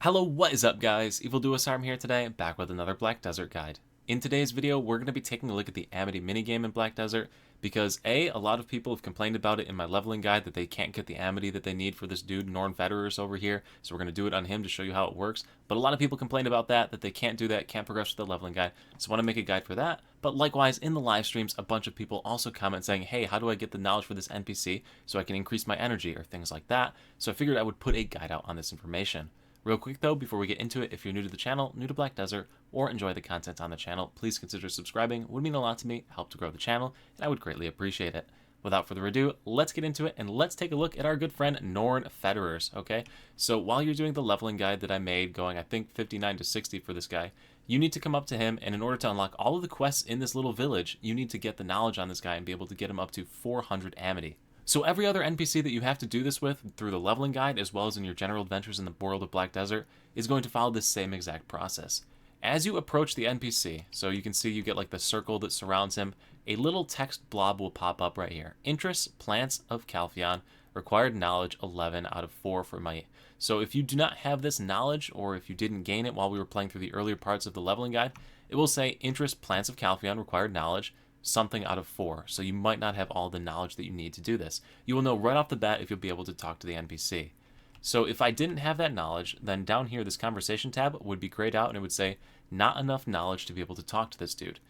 Hello, what is up guys? Evil Duosarm here today, back with another Black Desert guide. In today's video, we're going to be taking a look at the Amity minigame in Black Desert, because a lot of people have complained about it in my leveling guide that they can't get the Amity that they need for this dude, Norn Federers over here, so we're going to do it on him to show you how it works. But a lot of people complained about that they can't do that, can't progress with the leveling guide, so I want to make a guide for that. But likewise, in the live streams, a bunch of people also comment saying, hey, how do I get the knowledge for this NPC so I can increase my energy, or things like that, so I figured I would put a guide out on this information. Real quick though, before we get into it, if you're new to the channel, new to Black Desert, or enjoy the content on the channel, please consider subscribing. It would mean a lot to me, help to grow the channel, and I would greatly appreciate it. Without further ado, let's get into it, and let's take a look at our good friend Norn Federers, okay? So while you're doing the leveling guide that I made, going I think 59 to 60 for this guy, you need to come up to him, and in order to unlock all of the quests in this little village, you need to get the knowledge on this guy and be able to get him up to 400 Amity. So every other NPC that you have to do this with through the leveling guide, as well as in your general adventures in the world of Black Desert, is going to follow this same exact process. As you approach the NPC, so you can see you get like the circle that surrounds him, a little text blob will pop up right here. Interests, Plants of Calpheon, required knowledge 11 out of 4 for Might. So if you do not have this knowledge, or if you didn't gain it while we were playing through the earlier parts of the leveling guide, it will say Interest, Plants of Calpheon, required knowledge, something out of 4, so you might not have all the knowledge that you need to do this. You will know right off the bat if you'll be able to talk to the NPC. So if I didn't have that knowledge, then down here this conversation tab would be grayed out and it would say not enough knowledge to be able to talk to this dude.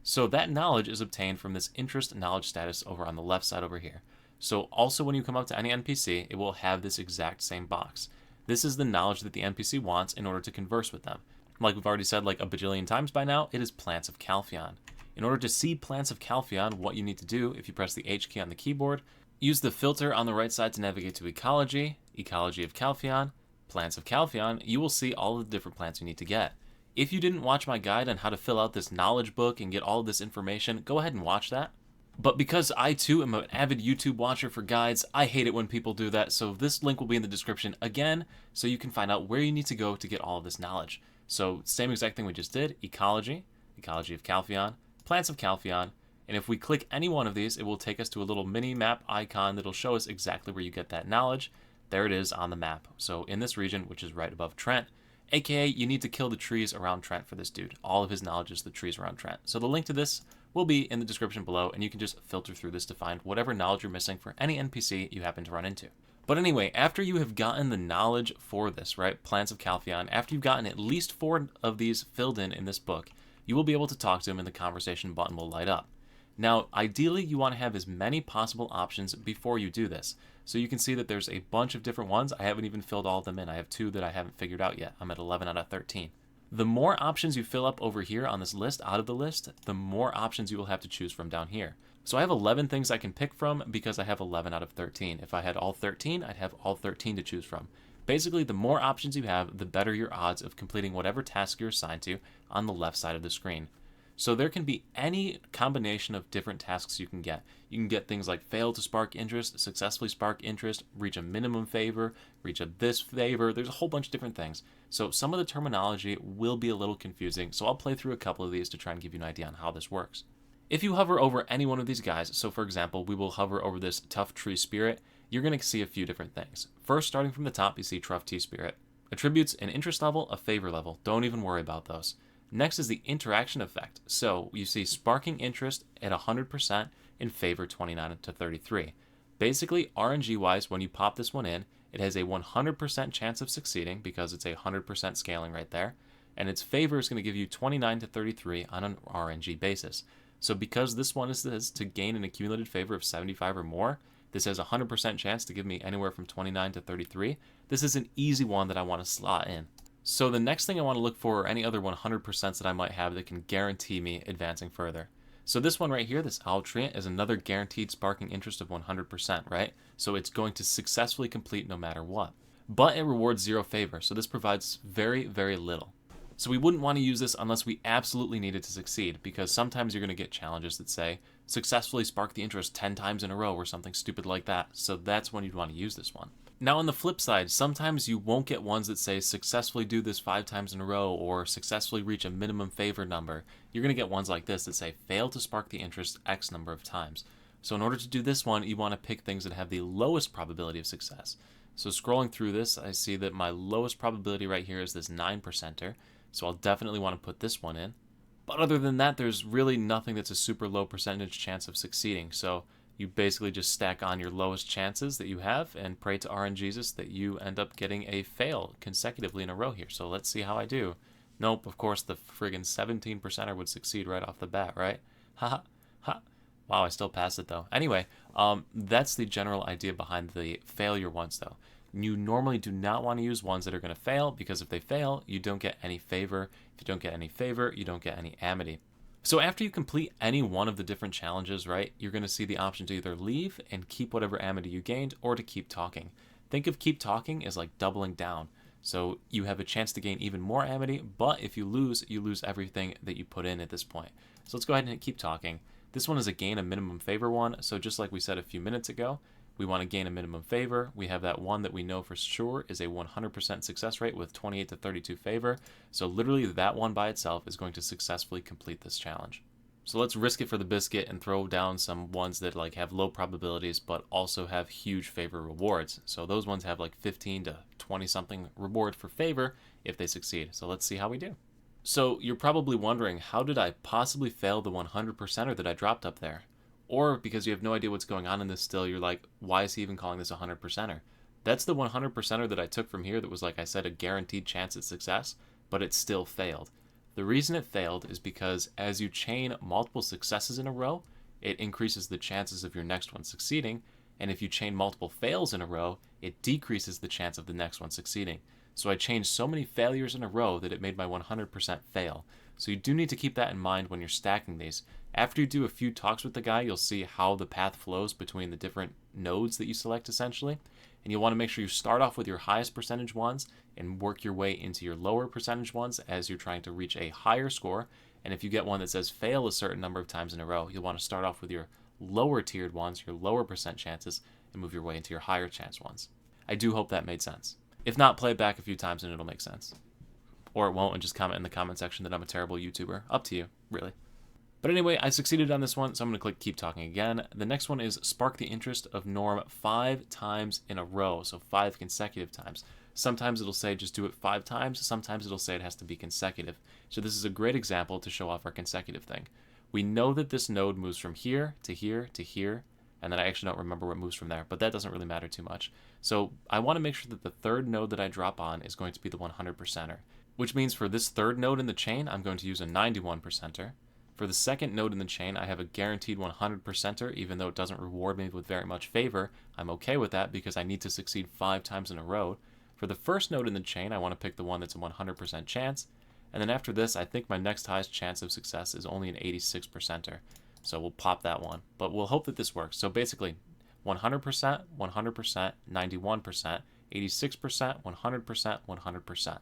So that knowledge is obtained from this interest knowledge status over on the left side over here. So also when you come up to any NPC, it will have this exact same box. This is the knowledge that the NPC wants in order to converse with them. Like we've already said like a bajillion times by now, it is Plants of Calpheon. In order to see Plants of Calpheon, what you need to do, if you press the H key on the keyboard, use the filter on the right side to navigate to Ecology, Ecology of Calpheon, Plants of Calpheon, you will see all of the different plants you need to get. If you didn't watch my guide on how to fill out this knowledge book and get all of this information, go ahead and watch that. But because I too am an avid YouTube watcher for guides, I hate it when people do that, so this link will be in the description again, so you can find out where you need to go to get all of this knowledge. So same exact thing we just did, Ecology, Ecology of Calpheon, Plants of Calpheon, and if we click any one of these, it will take us to a little mini map icon that'll show us exactly where you get that knowledge. There it is on the map. So in this region, which is right above Trent, aka you need to kill the trees around Trent for this dude. All of his knowledge is the trees around Trent. So the link to this will be in the description below, and you can just filter through this to find whatever knowledge you're missing for any NPC you happen to run into. But anyway, after you have gotten the knowledge for this, right, Plants of Calpheon, after you've gotten at least 4 of these filled in this book, you will be able to talk to him and the conversation button will light up. Now, ideally, you want to have as many possible options before you do this. So you can see that there's a bunch of different ones. I haven't even filled all of them in. I have 2 that I haven't figured out yet. I'm at 11 out of 13. The more options you fill up over here on this list, out of the list, the more options you will have to choose from down here. So I have 11 things I can pick from because I have 11 out of 13. If I had all 13, I'd have all 13 to choose from. Basically, the more options you have, the better your odds of completing whatever task you're assigned to on the left side of the screen. So there can be any combination of different tasks you can get. You can get things like fail to spark interest, successfully spark interest, reach a minimum favor, reach a this favor. There's a whole bunch of different things. So some of the terminology will be a little confusing, so I'll play through a couple of these to try and give you an idea on how this works. If you hover over any one of these guys, so for example, we will hover over this Tough Tree Spirit, you're going to see a few different things. First, starting from the top, you see Tough Tree Spirit. Attributes an interest level, a favor level. Don't even worry about those. Next is the interaction effect. So you see sparking interest at 100% in favor 29 to 33. Basically, RNG-wise, when you pop this one in, it has a 100% chance of succeeding because it's a 100% scaling right there. And its favor is going to give you 29 to 33 on an RNG basis. So because this one is to gain an accumulated favor of 75 or more, this has a 100% chance to give me anywhere from 29 to 33. This is an easy one that I want to slot in. So the next thing I want to look for are any other 100% that I might have that can guarantee me advancing further. So this one right here, this Altreant, is another guaranteed sparking interest of 100%, right? So it's going to successfully complete no matter what. But it rewards 0 favor, so this provides very, very little. So we wouldn't want to use this unless we absolutely need it to succeed, because sometimes you're going to get challenges that say, successfully spark the interest 10 times in a row or something stupid like that. So that's when you'd want to use this one. Now on the flip side, sometimes you won't get ones that say successfully do this 5 times in a row or successfully reach a minimum favor number. You're going to get ones like this that say fail to spark the interest X number of times. So in order to do this one, you want to pick things that have the lowest probability of success. So scrolling through this, I see that my lowest probability right here is this 9%er, so I'll definitely want to put this one in. But other than that, there's really nothing that's a super low percentage chance of succeeding, so you basically just stack on your lowest chances that you have and pray to RNGesus that you end up getting a fail consecutively in a row here. So let's see how I do. Nope, of course the friggin' 17%er would succeed right off the bat, right? Haha, ha. Wow, I still passed it though. Anyway, that's the general idea behind the failure ones though. You normally do not want to use ones that are going to fail, because if they fail, you don't get any favor. If you don't get any favor, you don't get any amity. So after you complete any one of the different challenges, right, you're going to see the option to either leave and keep whatever amity you gained, or to keep talking. Think of keep talking as like doubling down. So you have a chance to gain even more amity, but if you lose everything that you put in at this point. So let's go ahead and keep talking. This one is a gain a minimum favor one, so just like we said a few minutes ago, we want to gain a minimum favor. We have that one that we know for sure is a 100% success rate with 28 to 32 favor. So literally that one by itself is going to successfully complete this challenge. So let's risk it for the biscuit and throw down some ones that like have low probabilities but also have huge favor rewards. So those ones have like 15 to 20 something reward for favor if they succeed. So let's see how we do. So you're probably wondering, how did I possibly fail the 100%er that I dropped up there? Or because you have no idea what's going on in this still, you're like, why is he even calling this a 100%er? That's the 100%er that I took from here that was, like I said, a guaranteed chance at success, but it still failed. The reason it failed is because as you chain multiple successes in a row, it increases the chances of your next one succeeding, and if you chain multiple fails in a row, it decreases the chance of the next one succeeding. So I changed so many failures in a row that it made my 100% fail. So you do need to keep that in mind when you're stacking these. After you do a few talks with the guy, you'll see how the path flows between the different nodes that you select essentially. And you'll want to make sure you start off with your highest percentage ones and work your way into your lower percentage ones as you're trying to reach a higher score. And if you get one that says fail a certain number of times in a row, you'll want to start off with your lower tiered ones, your lower percent chances, and move your way into your higher chance ones. I do hope that made sense. If not, play it back a few times and it'll make sense. Or it won't, and just comment in the comment section that I'm a terrible YouTuber. Up to you, really. But anyway, I succeeded on this one, so I'm going to click keep talking again. The next one is spark the interest of Norm 5 times in a row, so 5 consecutive times. Sometimes it'll say just do it 5 times, sometimes it'll say it has to be consecutive. So this is a great example to show off our consecutive thing. We know that this node moves from here to here to here, and then I actually don't remember what moves from there, but that doesn't really matter too much. So I want to make sure that the third node that I drop on is going to be the 100%er, which means for this third node in the chain, I'm going to use a 91%er. For the second node in the chain, I have a guaranteed 100%er, even though it doesn't reward me with very much favor. I'm okay with that because I need to succeed 5 times in a row. For the first node in the chain, I want to pick the one that's a 100% chance. And then after this, I think my next highest chance of success is only an 86%er. So we'll pop that one. But we'll hope that this works. So basically, 100%, 100%, 91%, 86%, 100%, 100%.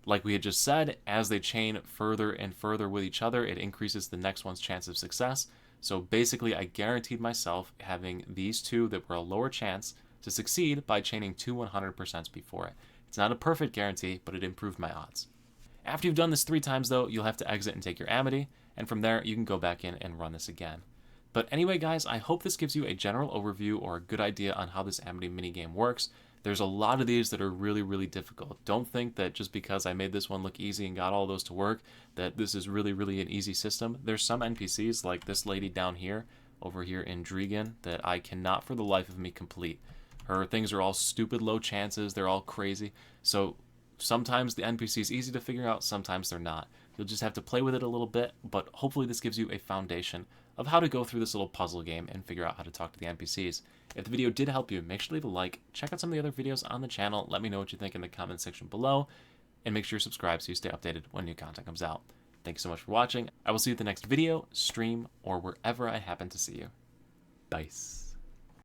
Like we had just said, as they chain further and further with each other, it increases the next one's chance of success. So basically, I guaranteed myself having these two that were a lower chance to succeed by chaining 2 100% before it. It's not a perfect guarantee, but it improved my odds. After you've done this 3 times, though, you'll have to exit and take your Amity, and from there, you can go back in and run this again. But anyway, guys, I hope this gives you a general overview or a good idea on how this Amity minigame works. There's a lot of these that are really, really difficult. Don't think that just because I made this one look easy and got all those to work, that this is really, really an easy system. There's some NPCs, like this lady down here, over here in Dregan, that I cannot for the life of me complete. Her things are all stupid low chances, they're all crazy. So sometimes the NPC is easy to figure out, sometimes they're not. You'll just have to play with it a little bit, but hopefully this gives you a foundation of how to go through this little puzzle game and figure out how to talk to the NPCs. If the video did help you, make sure to leave a like, check out some of the other videos on the channel, let me know what you think in the comment section below, and make sure you're subscribed so you stay updated when new content comes out. Thank you so much for watching. I will see you at the next video, stream, or wherever I happen to see you. Bye.